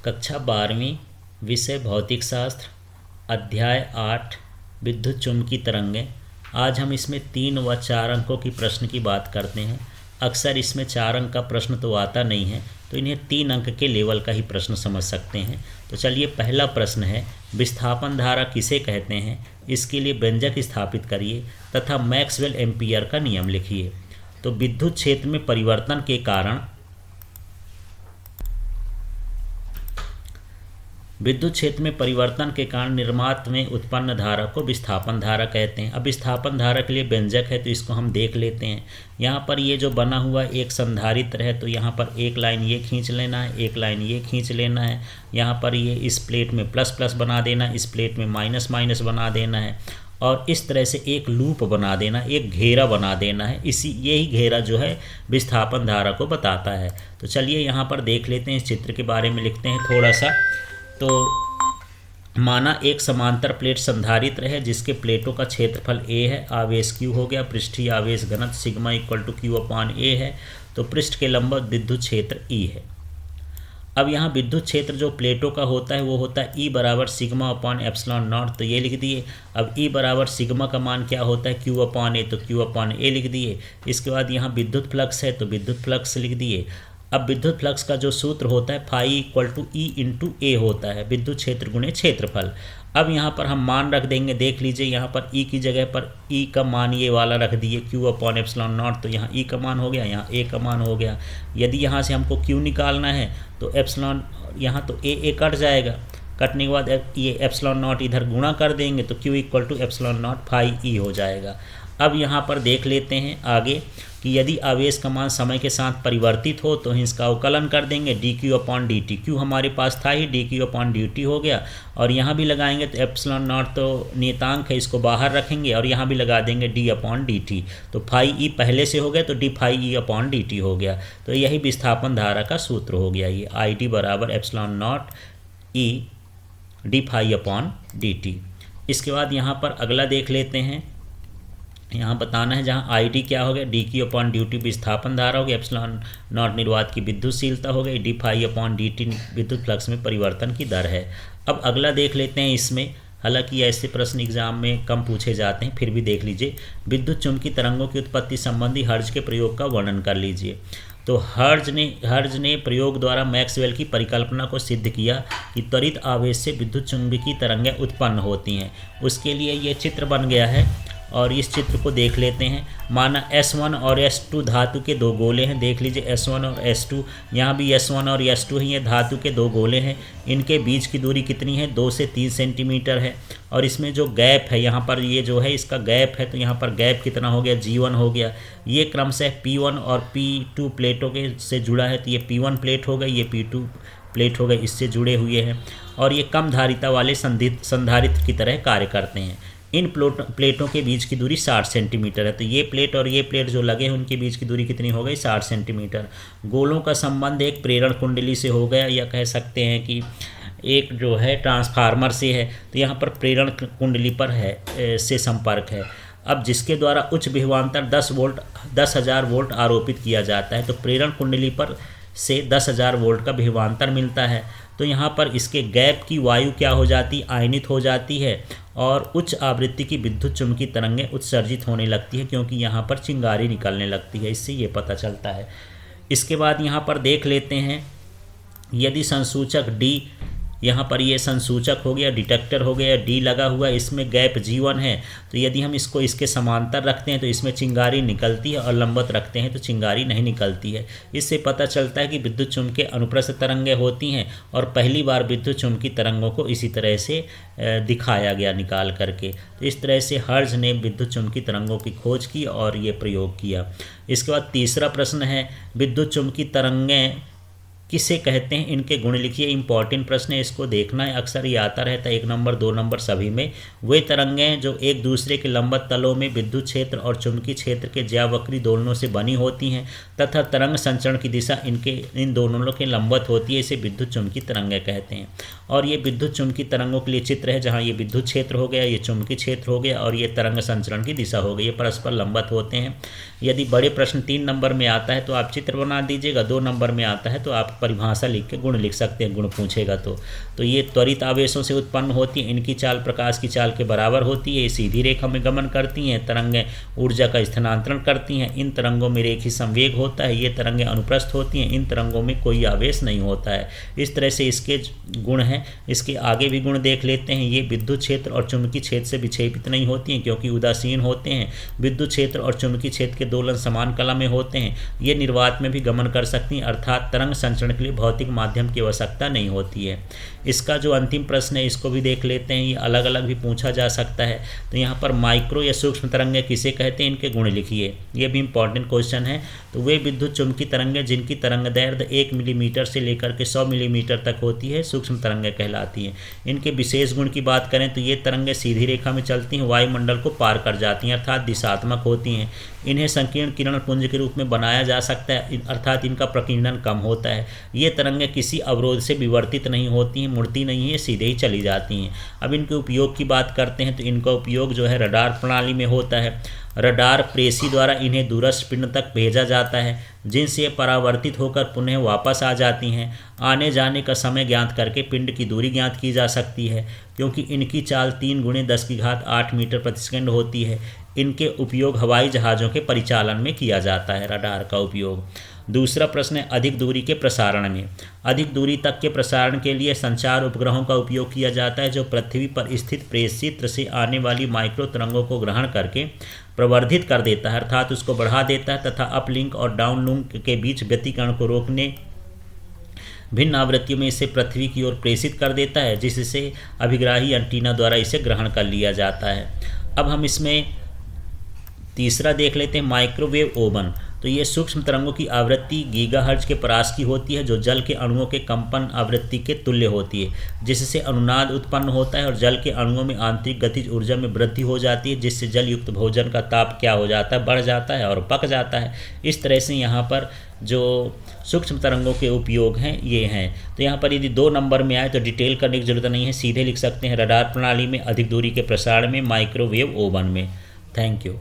कक्षा 12वीं विषय भौतिक शास्त्र अध्याय 8 विद्युत चुम्बकीय तरंगें। आज हम इसमें 3 व 4 अंकों की प्रश्न की बात करते हैं। अक्सर इसमें 4 अंक का प्रश्न तो आता नहीं है, तो इन्हें 3 अंक के लेवल का ही प्रश्न समझ सकते हैं। तो चलिए, पहला प्रश्न है, विस्थापन धारा किसे कहते हैं? इसके लिए व्यंजक स्थापित करिए तथा मैक्सवेल एम्पीयर का नियम लिखिए। तो विद्युत क्षेत्र में परिवर्तन के कारण निर्मात में उत्पन्न धारा को विस्थापन धारा कहते हैं। अब विस्थापन धारा के लिए व्यंजक है, तो इसको हम देख लेते हैं। यहाँ पर ये जो बना हुआ एक संधारित्र है, तो यहाँ पर एक लाइन ये खींच लेना है, एक लाइन ये खींच लेना है। यहाँ पर ये इस प्लेट में प्लस प्लस बना देना, इस प्लेट में माइनस माइनस बना देना है, और इस तरह से एक लूप बना देना, एक घेरा बना देना है। यही घेरा जो है विस्थापन धारा को बताता है। तो चलिए यहाँ पर देख लेते हैं, इस चित्र के बारे में लिखते हैं थोड़ा सा। तो माना एक समांतर प्लेट संधारित्र है जिसके प्लेटों का क्षेत्रफल a है, आवेश q हो गया, पृष्ठीय आवेश घनत्व सिग्मा इक्वल टू q/a है। तो पृष्ठ के लंबवत विद्युत क्षेत्र E है। अब यहाँ विद्युत क्षेत्र जो प्लेटों का होता है वो होता है E बराबर सिग्मा/ε0। तो ये लिख दिए। अब E बराबर सिग्मा का मान क्या होता है? q/a, तो q/a लिख दिए। इसके बाद यहाँ विद्युत फ्लक्स है, तो विद्युत फ्लक्स लिख दिए। अब विद्युत फ्लक्स का जो सूत्र होता है phi equal to E into A होता है, विद्युत क्षेत्र गुणे क्षेत्रफल। अब यहाँ पर हम मान रख देंगे, देख लीजिए यहाँ पर E की जगह पर E का मान ये वाला रख दिए q/ε0। तो यहाँ E का मान हो गया, यहाँ A का मान हो गया। यदि यहाँ से हमको Q निकालना है तो एप्सिलॉन, यहाँ तो A कट जाएगा, कटने के बाद ये ε0 इधर गुणा कर देंगे तो Q equal to ε0 phi E हो जाएगा। अब यहाँ पर देख लेते हैं आगे कि यदि आवेश का मान समय के साथ परिवर्तित हो तो इसका अवकलन कर देंगे dq/dt। q हमारे पास था ही, dq/dt हो गया। और यहाँ भी लगाएंगे तो ε0 तो नियतांक है, इसको बाहर रखेंगे और यहाँ भी लगा देंगे d/dt। तो फाई ई पहले से हो गया तो d फाई e/dt हो गया। तो यही विस्थापन धारा का सूत्र हो गया, ये id बराबर ε0 e d फाई/dt। इसके बाद यहाँ पर अगला देख लेते हैं। यहाँ बताना है जहाँ आई डी क्या हो गया, dq/dt विस्थापन धारा हो गई, ε0 निर्वात की विद्युतशीलता हो गई, d फाई/dt विद्युत फ्लक्स में परिवर्तन की दर है। अब अगला देख लेते हैं इसमें। हालांकि ऐसे प्रश्न एग्जाम में कम पूछे जाते हैं, फिर भी देख लीजिए। विद्युत चुम्बकीय तरंगों की उत्पत्ति संबंधी हर्ट्ज के प्रयोग का वर्णन कर लीजिए। तो हर्ट्ज ने प्रयोग द्वारा मैक्सवेल की परिकल्पना को सिद्ध किया कि त्वरित आवेश से विद्युत चुम्बकीय तरंगें उत्पन्न होती हैं। उसके लिए ये चित्र बन गया है और इस चित्र को देख लेते हैं। माना S1 और S2 धातु के 2 गोले हैं, देख लीजिए S1 और S2। यहाँ भी S1 और S2 ही, ये धातु के 2 गोले हैं। इनके बीच की दूरी कितनी है? 2 से 3 सेंटीमीटर है। और इसमें जो गैप है, यहाँ पर ये जो है इसका गैप है, तो यहाँ पर गैप कितना हो गया? G1 हो गया। ये क्रमशः P1 और P2 प्लेटों के से जुड़ा है, तो ये P1 प्लेट हो गई, ये P2 प्लेट हो गई, इससे जुड़े हुए हैं। और ये कम धारिता वाले संधारित्र की तरह कार्य करते हैं। इन प्लेटों के बीच की दूरी 60 सेंटीमीटर है। तो ये प्लेट और ये प्लेट जो लगे हैं उनके बीच की दूरी कितनी हो गई? 60 सेंटीमीटर। गोलों का संबंध एक प्रेरण कुंडली से हो गया, या कह सकते हैं कि एक जो है ट्रांसफार्मर से है। तो यहाँ पर प्रेरण कुंडली पर है से संपर्क है। अब जिसके द्वारा उच्च विभवांतर 10,000 वोल्ट आरोपित किया जाता है, तो प्रेरण कुंडली पर से 10,000 वोल्ट का विभवांतर मिलता है। तो यहाँ पर इसके गैप की वायु क्या हो जाती? आयनित हो जाती है और उच्च आवृत्ति की विद्युत चुम्बकीय तरंगें उत्सर्जित होने लगती है, क्योंकि यहाँ पर चिंगारी निकलने लगती है। इससे ये पता चलता है। इसके बाद यहाँ पर देख लेते हैं, यदि संसूचक D, यहाँ पर ये संसूचक हो गया, डिटेक्टर हो गया, D लगा हुआ, इसमें गैप G1 है। तो यदि हम इसको इसके समांतर रखते हैं तो इसमें चिंगारी निकलती है, और लंबवत रखते हैं तो चिंगारी नहीं निकलती है। इससे पता चलता है कि विद्युत चुम्बकीय अनुप्रस्थ तरंगें होती हैं, और पहली बार विद्युत चुम्बकीय तरंगों को इसी तरह से दिखाया गया निकाल करके। तो इस तरह से हर्ट्ज ने विद्युत चुम्बकीय तरंगों की खोज की और ये प्रयोग किया। इसके बाद तीसरा प्रश्न है, विद्युत चुम्बकीय तरंगें किसे कहते हैं? इनके गुण लिखिए। इंपॉर्टेंट प्रश्न है, इसको देखना है, अक्सर ये आता रहता है 1 नंबर 2 नंबर सभी में। वे तरंगें जो एक दूसरे के लंबवत तलों में विद्युत क्षेत्र और चुंबकीय क्षेत्र के ज्यावक्री दोलनों से बनी होती हैं तथा तरंग संचरण की दिशा इन दोनों के लंबवत होती है, इसे विद्युत चुम्बकीय तरंगें कहते हैं। और ये विद्युत चुम्बकीय तरंगों के लिए चित्र है, जहाँ ये विद्युत क्षेत्र हो गया, ये चुम्बकीय क्षेत्र हो गया, और ये तरंग संचरण की दिशा हो गई। ये परस्पर लंबवत होते हैं। यदि बड़े प्रश्न 3 नंबर में आता है तो आप चित्र बना दीजिएगा, 2 नंबर में आता है तो आप परिभाषा लिख के गुण लिख सकते हैं, गुण पूछेगा तो ये त्वरित आवेशों से उत्पन्न होती हैं। इनकी चाल प्रकाश की चाल के बराबर होती है। ये सीधी रेखा में गमन करती हैं। तरंगें ऊर्जा का स्थानांतरण करती हैं। इन तरंगों में रेखीय संवेग होता है। ये तरंगें अनुप्रस्थ होती हैं। इन तरंगों में कोई आवेश नहीं होता है। इस तरह से इसके गुण हैं। इसके आगे भी गुण देख लेते हैं। ये विद्युत क्षेत्र और चुंबकीय क्षेत्र से विक्षेपित नहीं होती हैं क्योंकि उदासीन होते हैं। विद्युत क्षेत्र और चुंबकीय क्षेत्र के दोलन समान कला में होते हैं। ये निर्वात में भी गमन कर सकती हैं, अर्थात तरंग संचरण के लिए भौतिक माध्यम की आवश्यकता नहीं होती है। इसका जो अंतिम प्रश्न है इसको भी देख लेते हैं। ये अलग अलग भी पूछा जा सकता है। तो यहाँ पर माइक्रो या सूक्ष्म तरंगें किसे कहते हैं, इनके गुण लिखिए। ये भी इंपॉर्टेंट क्वेश्चन है। तो वे विद्युत चुंबकीय तरंगें जिनकी तरंगदैर्ध्य 1 मिलीमीटर से लेकर के 100 मिलीमीटर तक होती है सूक्ष्म तरंगें कहलाती हैं। इनके विशेष गुण की बात करें तो ये तरंगें सीधी रेखा में चलती हैं, वायुमंडल को पार कर जाती हैं, अर्थात दिशात्मक होती हैं। इन्हें संकीर्ण किरण पुंज के रूप में बनाया जा सकता है, अर्थात इनका प्रकीर्णन कम होता है। ये तरंगें किसी अवरोध से विवर्तित नहीं होती हैं, मुड़ती नहीं है, सीधे ही चली जाती हैं। अब इनके उपयोग की बात करते हैं तो इनका उपयोग जो है रडार प्रणाली में होता है। रडार प्रेसी द्वारा इन्हें दूरस्थ पिंड तक भेजा जाता है, जिनसे ये परावर्तित होकर पुनः वापस आ जाती हैं। आने जाने का समय ज्ञात करके पिंड की दूरी ज्ञात की जा सकती है, क्योंकि इनकी चाल 3 × 10⁸ मीटर प्रति सेकंड होती है। इनके उपयोग हवाई जहाज़ों के परिचालन में किया जाता है, रडार का उपयोग। दूसरा प्रश्न है अधिक दूरी के प्रसारण में। अधिक दूरी तक के प्रसारण के लिए संचार उपग्रहों का उपयोग किया जाता है, जो पृथ्वी पर स्थित प्रेषित्र से आने वाली माइक्रो तरंगों को ग्रहण करके प्रवर्धित कर देता है, अर्थात उसको बढ़ा देता है, तथा अपलिंक और डाउनलिंक के बीच व्यतिकरण को रोकने भिन्न आवृत्तियों में इसे पृथ्वी की ओर प्रेषित कर देता है, जिससे अभिग्राही एंटीना द्वारा इसे ग्रहण कर लिया जाता है। अब हम इसमें तीसरा देख लेते हैं माइक्रोवेव ओवन। तो ये सूक्ष्म तरंगों की आवृत्ति गीगाहर्ट्ज के परास की होती है, जो जल के अणुओं के कंपन आवृत्ति के तुल्य होती है, जिससे अनुनाद उत्पन्न होता है और जल के अणुओं में आंतरिक गतिज ऊर्जा में वृद्धि हो जाती है, जिससे जल युक्त भोजन का ताप क्या हो जाता है, बढ़ जाता है और पक जाता है। इस तरह से यहाँ पर जो सूक्ष्म तरंगों के उपयोग हैं ये हैं। तो यहाँ पर यदि 2 नंबर में आए तो डिटेल करने की जरूरत नहीं है, सीधे लिख सकते हैं रडार प्रणाली में, अधिक दूरी के प्रसारण में, माइक्रोवेव ओवन में। Thank you.